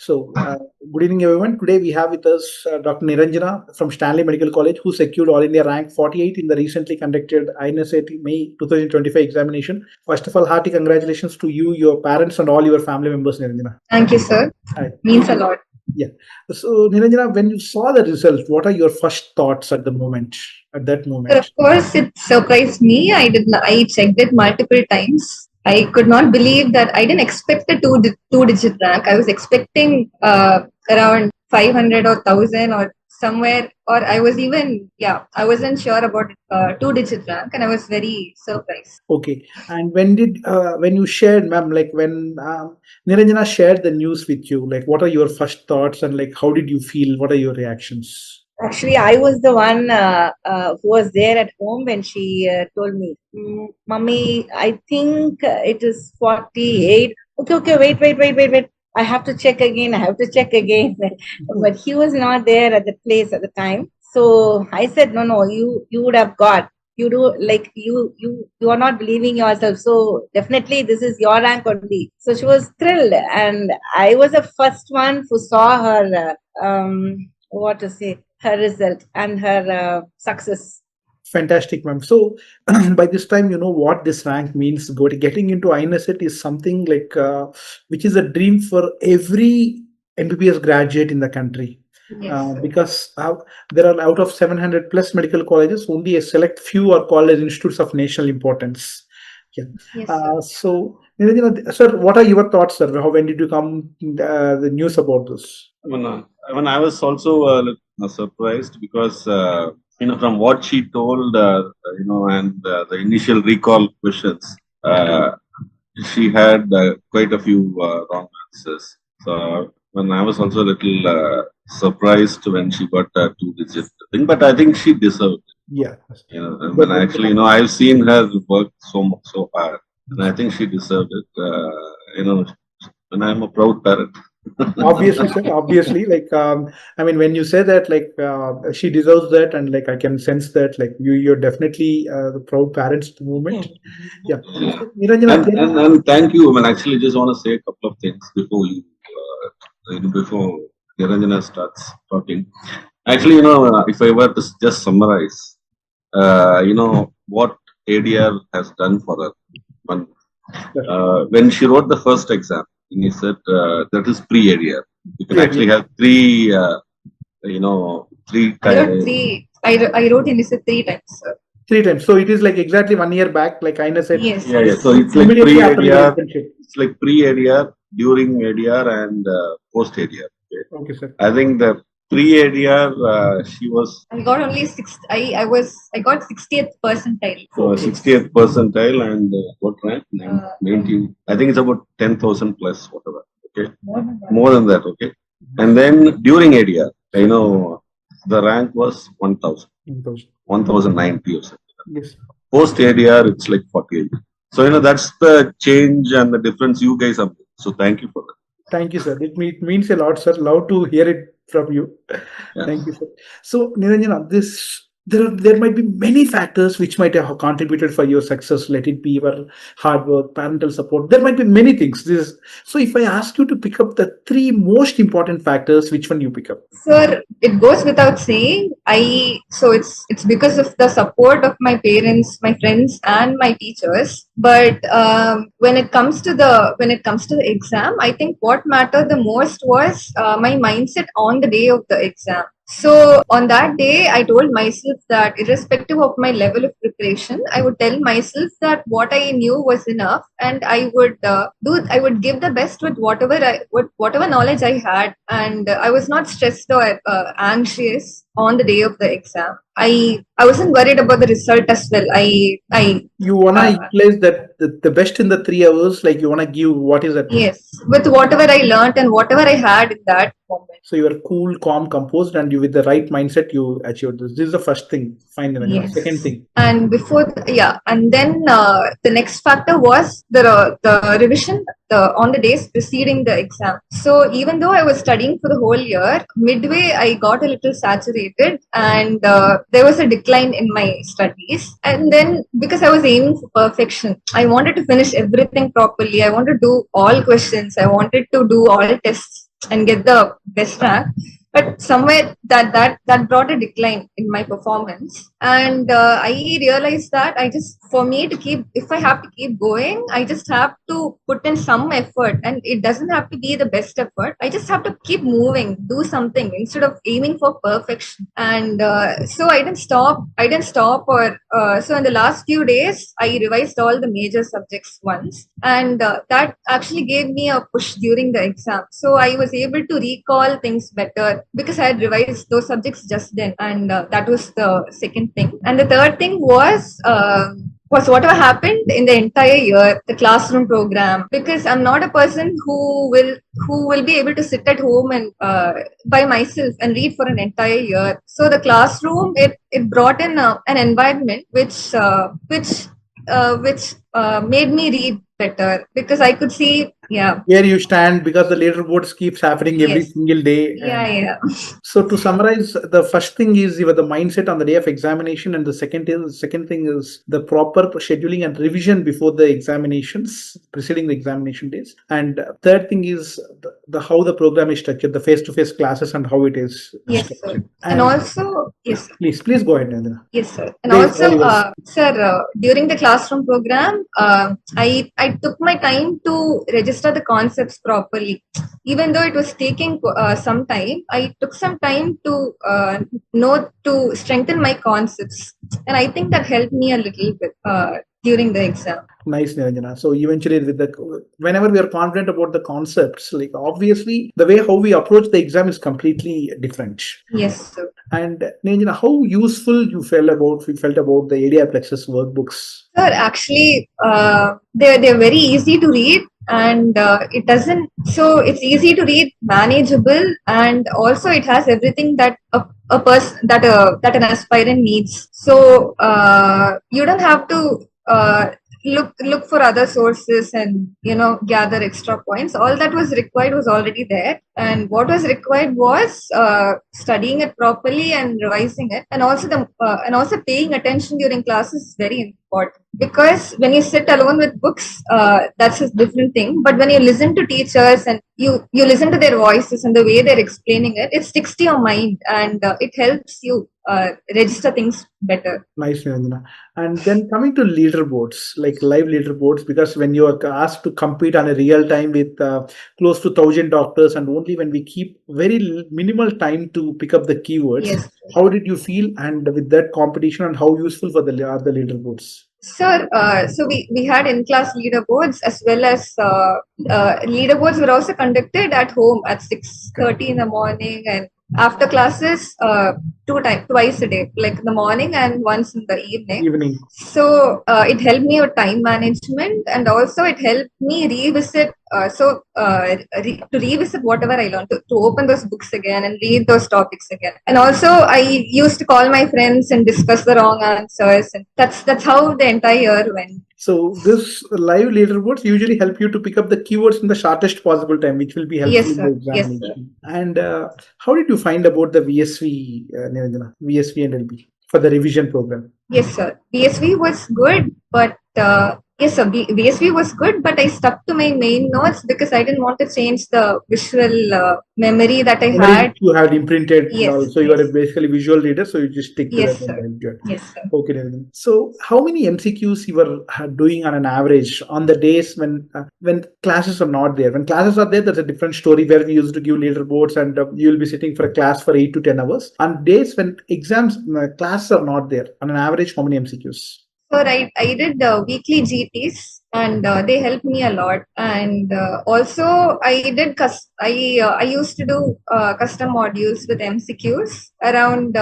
Good evening, everyone. Today we have with us Dr. Niranjana from Stanley Medical College, who secured All India rank 48 in the recently conducted INI-CET May 2025 examination. First of all, hearty congratulations to you, your parents, and all your family members, Niranjana. Thank you, sir. Means a lot. Yeah. So, Niranjana, when you saw the results, what are your first thoughts at that moment? Sir, of course, it surprised me. I checked it multiple times. I could not believe that. I didn't expect a two-digit rank. I was expecting around 500 or 1,000 or somewhere, or I wasn't sure about two-digit rank, and I was very surprised. Okay. And when you shared, ma'am, like when Niranjana shared the news with you, like what are your first thoughts and like how did you feel? What are your reactions? Actually, I was the one who was there at home when she told me, Mummy, I think it is 48. Okay, wait. I have to check again. But he was not there at the place at the time. So I said, no, you would have got. You do like you are not believing yourself. So definitely this is your rank only. So she was thrilled, and I was the first one who saw her. Her result and her success. Fantastic, ma'am. So by this time, you know what this rank means. Getting into INICET is something like which is a dream for every MBBS graduate in the country. Yes. Because there are out of 700 plus medical colleges, only a select few are called as institutes of national importance. Yeah. Yes, so, sir, what are your thoughts, sir? When did you come the news about this? When I was also a little surprised because from what she told, and the initial recall questions, she had quite a few wrong answers. So when I was also a little surprised when she got a two-digit thing, but I think she deserved it. Yeah. When actually, I've seen her work so hard, and I think she deserved it. And I'm a proud parent. Obviously, sir. Obviously, like I mean, when you say that, like she deserves that, and like I can sense that, like you're definitely the proud parents at the moment. Yeah. Niranjana, and thank you. I mean, actually, just want to say a couple of things before before Niranjana starts talking. Actually, if I were to just summarize, what ADR has done for her. When she wrote the first exam, INI-CET, that is pre-ADR. You can actually have three times. I wrote INI-CET 3 times, sir. 3 times. So it is like exactly 1 year back, like INI-CET. Yes. Yeah. So it's like pre-ADR. It's like pre-ADR, during ADR, and post-ADR. Okay, sir. I think the pre-ADR, she was. I got only 6. I got 60th percentile. So 60th percentile, and what rank? 19. I think it's about 10,000 plus whatever. Okay. More than that. Okay. And then during ADR, the rank was 1,000. 1,090 or something. Yes. Post ADR, it's like 48. So that's the change and the difference you guys have. So thank you for that. Thank you, sir. It means a lot, sir. Love to hear it from you. Yeah. Thank you, sir. So, Niranjana, there might be many factors which might have contributed for your success. Let it be your hard work, parental support. There might be many things. So if I ask you to pick up the 3 most important factors, which one you pick up? Sir, it goes without saying. It's because of the support of my parents, my friends, and my teachers. But when it comes to the exam, I think what mattered the most was my mindset on the day of the exam. So on that day, I told myself that irrespective of my level of preparation, I would tell myself that what I knew was enough, and I would give the best with whatever knowledge I had, and I was not stressed or anxious on the day of the exam. I wasn't worried about the result as well. You wanna utilize that the best in the 3 hours, like you wanna give what is that? Yes, with whatever I learned and whatever I had in that moment. So you are cool, calm, composed, and you with the right mindset you achieved this. This is the first thing. Fine. Yes. Second thing. And and then the next factor was the revision on the days preceding the exam. So even though I was studying for the whole year, midway I got a little saturated, and there was a decline in my studies. And then because I was aiming for perfection, I wanted to finish everything properly. I wanted to do all questions. I wanted to do all tests. and get the best rank. But somewhere that brought a decline in my performance, and I realized that for me to keep, if I have to keep going, I just have to put in some effort, and it doesn't have to be the best effort. I just have to keep moving, do something instead of aiming for perfection. And so I didn't stop. Or so in the last few days, I revised all the major subjects once, and that actually gave me a push during the exam. So I was able to recall things better because I had revised those subjects just then, and that was the second thing. And the third thing was whatever happened in the entire year, the classroom program, because I'm not a person who will be able to sit at home and by myself and read for an entire year. So the classroom, it brought in an environment which made me read better, because I could see where you stand, because the leaderboards keeps happening every Yes. single day. Yeah. So to summarize, the first thing is the mindset on the day of examination, and the second thing is the proper scheduling and revision before the examinations, preceding the examination days, and third thing is the how the program is structured, the face-to-face classes and how it is Yes, sir. structured. And also, yes, sir. Please go ahead, Nandana. Yes, sir. And Please, all also, yours. sir, during the classroom program, I took my time to register the concepts properly. Even though it was taking some time, I took some time to to strengthen my concepts, and I think that helped me a little bit during the exam. Nice, Niranjana. So eventually, whenever we are confident about the concepts, like obviously the way how we approach the exam is completely different. Yes, sir. And Niranjana, how useful you felt about the ADRPLEXUS workbooks? Sir, actually, they're very easy to read, and it doesn't. So it's easy to read, manageable, and also it has everything that a person that an aspirant needs. So you don't have to look for other sources and gather extra points. All that was required was already there, and what was required was studying it properly and revising it, and also paying attention during classes is very important, because when you sit alone with books, that's a different thing. But when you listen to teachers and you listen to their voices and the way they're explaining it, it sticks to your mind, and it helps you register things better. Nice, Niranjana. And then coming to leaderboards, like live leaderboards, because when you are asked to compete on a real time with close to 1,000 doctors, and only when we keep very minimal time to pick up the keywords, Yes. How did you feel? And with that competition, and how useful are the leaderboards? Sir, so we had in-class leaderboards, as well as leaderboards were also conducted at home at 6:30 in the morning, and after classes, twice a day, like in the morning and once in the evening. So it helped me with time management, and also it helped me revisit. To revisit whatever I learned, to open those books again and read those topics again. And also I used to call my friends and discuss the wrong answers, and that's how the entire year went. So this live leaderboards usually help you to pick up the keywords in the shortest possible time, which will be helpful Yes, in the sir. Yes, examination. And how did you find about the VSV, Niranjana, VSV and LB for the revision program? Yes, sir. VSV was good, but yes, sir. VSV was good, but I stuck to my main notes because I didn't want to change the visual memory that I had. You had imprinted. Yes. So you are basically visual reader, so you just stick to Yes, that. sir. Yes, sir. Okay, Niranjana. So how many MCQs you were doing on an average on the days when classes are not there? When classes are there, that's a different story, where we used to give leaderboards, and you will be sitting for a class for 8 to 10 hours. On days when exams, classes are not there, on an average, how many MCQs? So I did weekly GTs, and they helped me a lot. And also I did I used to do custom modules with MCQs around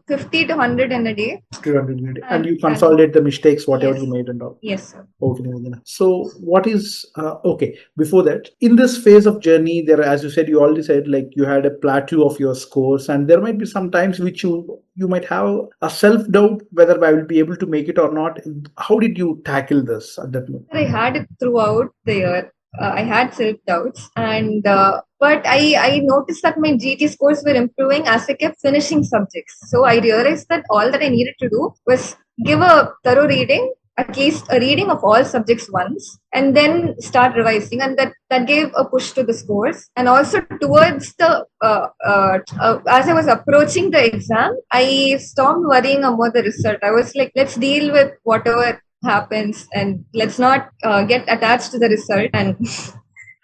50 to 100 in a day. 200 in a day. And you consolidate the mistakes, whatever you made and all. Yes, sir. Okay, Niranjana. So what is okay, before that, in this phase of journey, there, as you said, you already said, like you had a plateau of your scores, and there might be some times which you might have a self-doubt whether I will be able to make it or not. How did you tackle this at that moment? I had it throughout the year. I had self-doubts, and but I noticed that my GT scores were improving as I kept finishing subjects. So I realized that all that I needed to do was give a thorough reading at least a reading of all subjects once and then start revising, and that gave a push to the scores. And also towards the as I was approaching the exam, I stopped worrying about the result. I was like, let's deal with whatever happens and let's not get attached to the result. And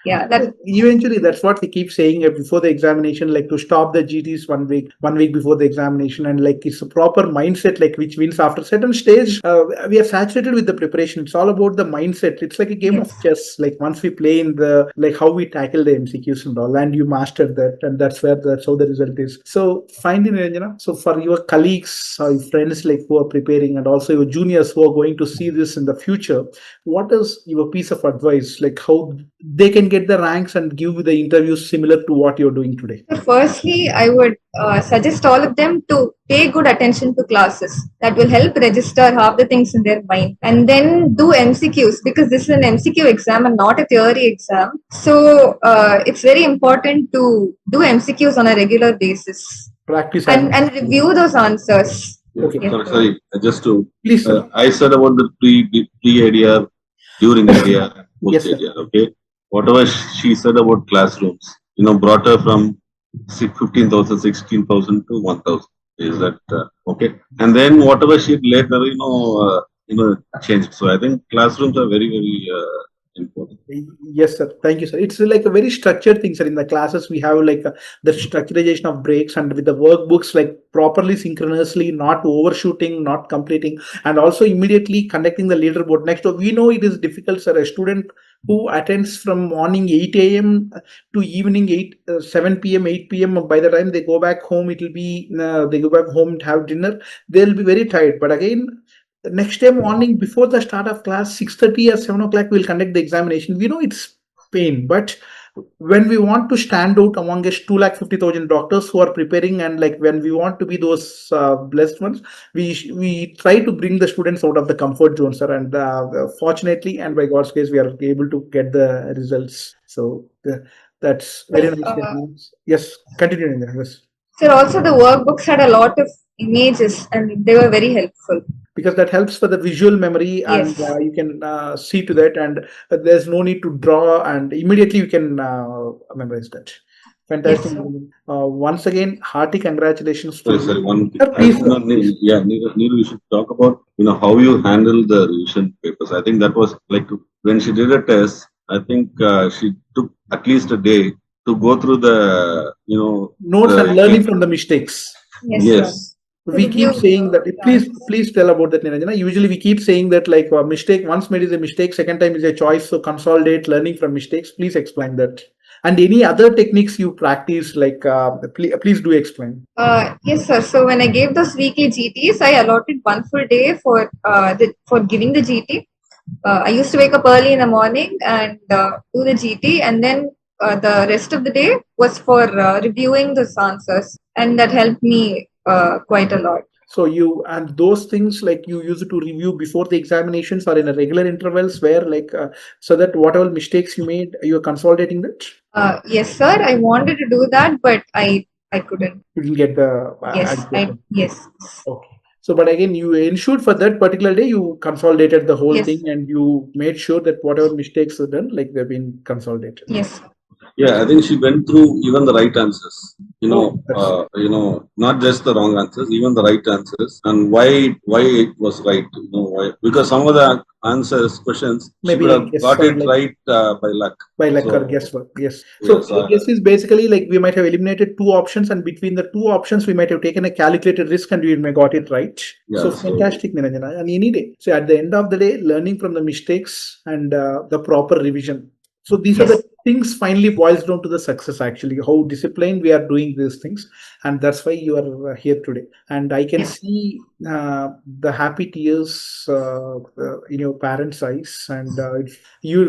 yeah, that eventually that's what we keep saying before the examination, like to stop the GTs 1 week before the examination, and like it's a proper mindset, like which wins after certain stage. We are saturated with the preparation. It's all about the mindset. It's like a game of chess. Like once we play in the, like how we tackle the MCQs and all, and you master that, and that's how the result is. So finally, Niranjana, so for your colleagues, your friends, like who are preparing, and also your juniors who are going to see this in the future, what is your piece of advice, like how they can get the ranks and give the interviews similar to what you're doing today? So firstly, I would suggest all of them to pay good attention to classes. That will help register half the things in their mind. And then do MCQs, because this is an MCQ exam and not a theory exam. So it's very important to do MCQs on a regular basis. Practice and review those answers. Okay. Sorry, just to please. I said about the pre-ADR, during ADR, and post-ADR. Okay, whatever she said about classrooms, brought her from 15,000, 16,000 to 1,000. Is that okay? And then whatever she later, changed. So I think classrooms are very, very important. Yes, sir. Thank you, sir. It's like a very structured thing, sir. In the classes, we have like the structurization of breaks, and with the workbooks, like properly synchronously, not overshooting, not completing, and also immediately conducting the leaderboard. Next, we know it is difficult, sir. A student who attends from morning 8 a.m. to evening 7 p.m., 8 p.m. By the time they go back home, it will be they go back home to have dinner. They'll be very tired. But again, the next day morning before the start of class, 6:30 or 7 o'clock, we'll conduct the examination. We know it's pain, but when we want to stand out among us 250,000 doctors who are preparing, and like when we want to be those blessed ones, we try to bring the students out of the comfort zone, sir. And fortunately, and by God's grace, we are able to get the results. So that's very nice. Yes, continue. Yes. Sir, also the workbooks had a lot of images and they were very helpful. Because that helps for the visual memory, and you can see to that, and there's no need to draw, and immediately you can memorize that. Fantastic. Yes, once again, hearty congratulations. Sorry, one thing. Neeru, we should talk about how you handle the revision papers. I think that was like when she did a test. I think she took at least a day to go through the notes and learning from the mistakes. Yes. We keep saying that. Please tell about that, Niranjana. Usually we keep saying that like a mistake once made is a mistake, second time is a choice. So consolidate learning from mistakes. Please explain that. And any other techniques you practice, like please do explain. Yes, sir. So when I gave those weekly GTs, I allotted one full day for giving the GT. I used to wake up early in the morning and do the GT, and then the rest of the day was for reviewing those answers, and that helped me quite a lot. So you, and those things like you use it to review before the examinations or in a regular intervals where like so that whatever mistakes you made, you are consolidating that? Yes, sir. I wanted to do that, but I couldn't. You didn't get the yes. Okay. So, but again, you ensured for that particular day, you consolidated the whole thing, and you made sure that whatever mistakes are done, like they've been consolidated. Yes. Yeah, I think she went through even the right answers. Not just the wrong answers, even the right answers, and why it was right. Why? Because some of the questions, maybe she could have got it right by luck. By luck or guesswork, yes. So guess is basically like we might have eliminated two options, and between the two options, we might have taken a calculated risk, and we may got it right. Yeah, so fantastic, Niranjana. And any day, so at the end of the day, learning from the mistakes and the proper revision. So these are the things finally boils down to the success, actually, how disciplined we are doing these things. And that's why you are here today. And I can see the happy tears in your parents' eyes. And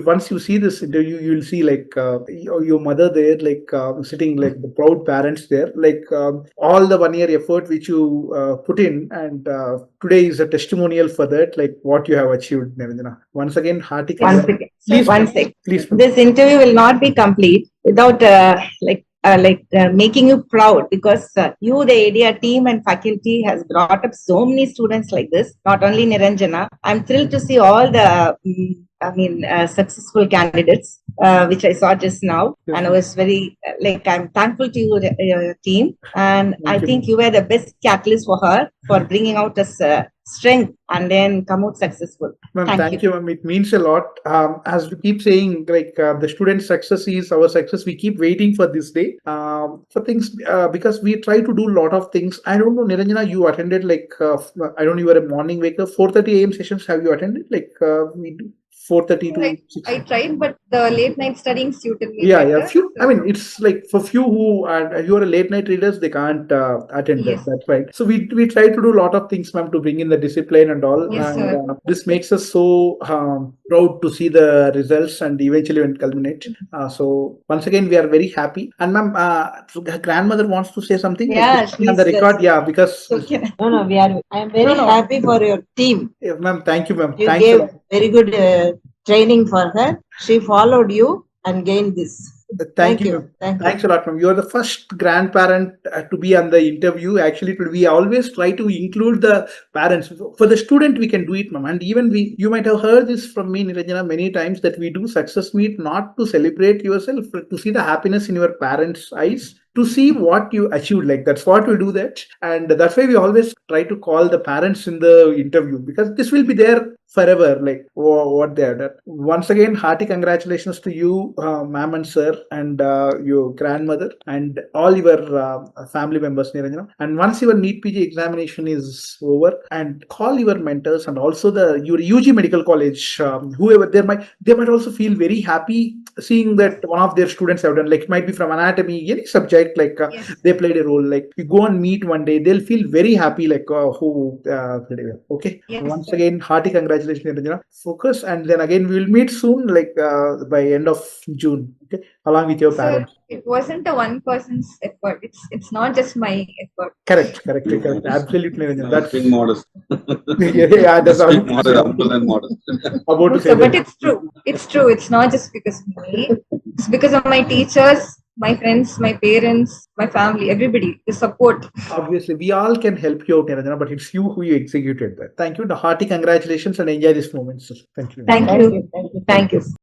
once you see this interview, you'll see like your mother there, like sitting like the proud parents there, like all the 1 year effort which you put in. And today is a testimonial for that, like what you have achieved, Niranjana. Once again, hearty congratulations. Please. One second. Please. This interview will not be complete without making you proud, because you, the ADR team and faculty, has brought up so many students like this. Not only Niranjana, I'm thrilled to see all the successful candidates, which I saw just now, and I was very I'm thankful to you, your team, and I think you were the best catalyst for her for bringing out this strength and then come out successful. Ma'am, thank you, ma'am. It means a lot. As we keep saying, the student success is our success. We keep waiting for this day for things because we try to do a lot of things. I don't know, Niranjana, you attended I don't know, you were a morning waker. 4:30 a.m. sessions. Have you attended? We do 4:30 to 6. I tried, but the late night studying suited me. Yeah, better, few. so. I mean, it's like for few who are you are a late night readers, they can't attend that. Yes. That's right. So we try to do a lot of things, ma'am, to bring in the discipline and all. Yes, and sir. this makes us so proud to see the results and eventually when it culminate. So once again, we are very happy. And ma'am, her grandmother wants to say something. Yeah, On the record. Yeah, because okay. No, I'm very happy for your team. yeah, ma'am, thank you, ma'am. You Thanks gave a lot. very good training for her. She followed you and gained this. Thank you. Thanks a lot, ma'am. You are the first grandparent to be on the interview. Actually, we always try to include the parents. For the student, we can do it, ma'am. And even you might have heard this from me, Niranjana, many times that we do success meet not to celebrate yourself, but to see the happiness in your parents' eyes, to see what you achieved. Like that's what we do that, and that's why we always try to call the parents in the interview because this will be there forever. Like what they are done. Once again, hearty congratulations to you, ma'am and sir, and your grandmother and all your family members, Niranjana. And once your NEET-PG examination is over, and call your mentors and also your UG Medical College, whoever they might also feel very happy seeing that one of their students have done. Like it might be from anatomy, any subject. Yes. They played a role. Like you go and meet one day, they'll feel very happy. Who played well. Okay. Yes, Once sir. again, hearty congratulations, Niranjana. Focus, and then again we will meet soon, by end of June. Okay, along with your Sir, parents. it wasn't a one person's effort. It's not just my effort. Correct. Absolutely, Niranjana. That's being modest. Yeah, that's Being modest, humble and modest. about to say So, but that. it's true. It's true. It's not just because of me. It's because of my teachers, my friends, my parents, my family, everybody. The support. Obviously, we all can help you out, Niranjana, but it's you who you executed that. Thank you. The hearty congratulations and enjoy this moment, sir. Thank you. Thank you. Thank you.